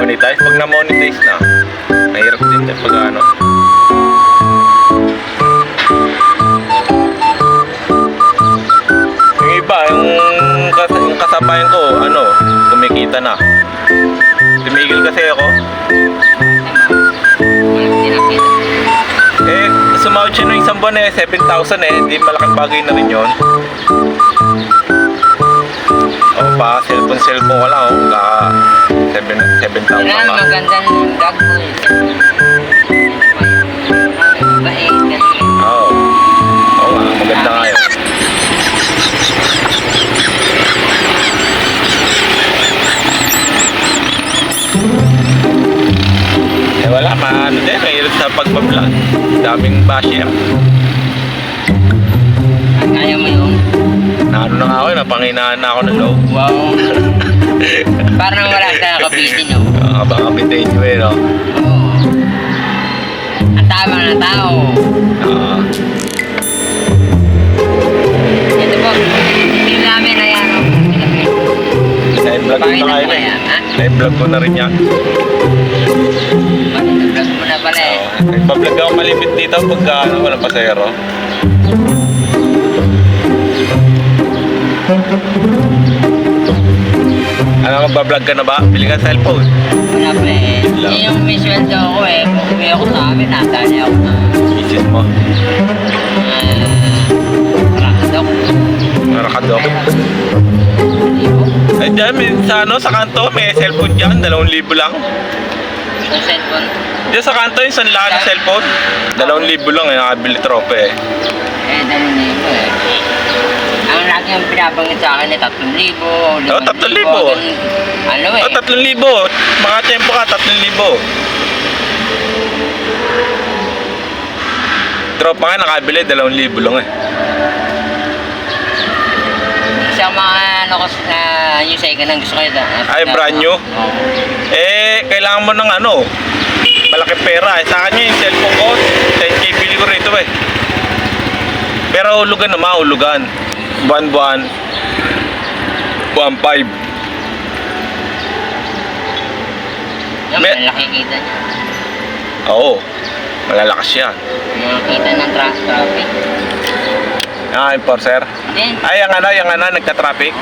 monetize. Pag na-monetize na, mahirap din pag ano. Yung iba, yung kasabayan ko, ano, kumikita na. Tumigil kasi ako. Eh, sumahod siya ng isang buwan 7,000 hindi malaking bagay na rin yun. O pa, cellphone ko lang, ka 7,000 Yan, ka. maganda ng vlog mo. Oo. Oo nga, maganda nga yun. Eh wala, maano din, mahirap sa pagbablog. Daming basher. Kaya mo yun? Naano na nga ako, napanginaan na ako ng loob. Wow. Parang wala ka nakabitin, no? Baka kapitain nyo no? Oo. Ang tama na tao. Oo. Ito po, hindi namin na yan, no? Live-vlog ko na kayo Pakita mo ha? Live-vlog ko na rin yan. Vlog mo na pala eh. Nagpa-vlog ako malimit dito pagka ano, walang pasahero. Ano, magbablog ka na ba? Bili ka ng cellphone. Wala pa eh. Yun yung may sweldo ako eh. Kung uwi ako sa amin, nadali ako na Isis mo. rakadok. Narakadok. Ay, dyan, sa ano, sa kanto, may cellphone dyan, 2,000 lang. Sa cellphone. Diyan sa kanto, yung sanlaan ng cellphone, 2,000 lang, nakabili trope eh. Eh, dali na yun eh. Ang lagi yung pinabanggit sa akin eh, 3,000. Oh, 3,000. Ano eh. Oh, 3,000. Mga tempo ka, 3,000. Tropa nga, nakabili, 2,000 lang eh. Sa mga ano ko na yung second ang gusto ko yun. Ay, brand new? Oo. Eh, kailangan mo ng ano, malaking pera. Eh, sa kanya yung cellphone ko, 10K bili ko rito eh. Pero hulugan naman, hulugan. Buwan-buwan. 1,500. Yung May- malaki kita niya. Oo, malalakas yan. Mga kita ng traffic. Ah, enforcer. Then, Ay, yung ano, nagka-traffic.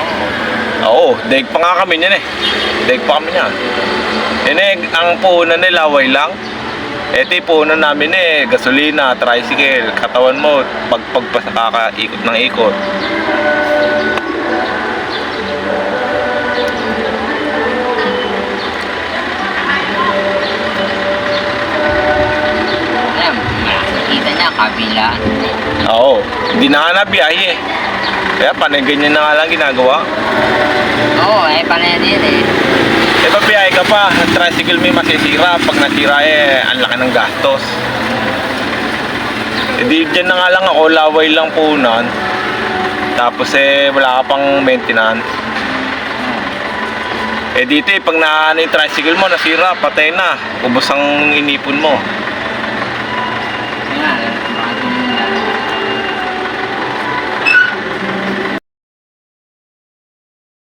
Oo, daig pa nga kami niyan eh. Daig pa kami niyan. Yan eh, ang puhunan nila, laway lang. Ito yung puhunan namin eh, gasolina, tricycle, katawan mo, pagpagpasa kakaikot ng ikot. yan, malaki kita niya, kabila. Oo, hindi na nga nabiyahe eh. Kaya panay ganyan na nga lang ginagawa. Oo, eh, panay din eh. Eh, pabiyahe ka pa, ang tricycle may masisira. Pag nasira eh, ang laki ng gastos. Eh, di dyan na nga lang ako, laway lang puhunan. Tapos eh, wala ka pang maintenance. Eh dito eh, pag naano yung tricycle mo, nasira, patay na. Ubos ang inipon mo. Yan,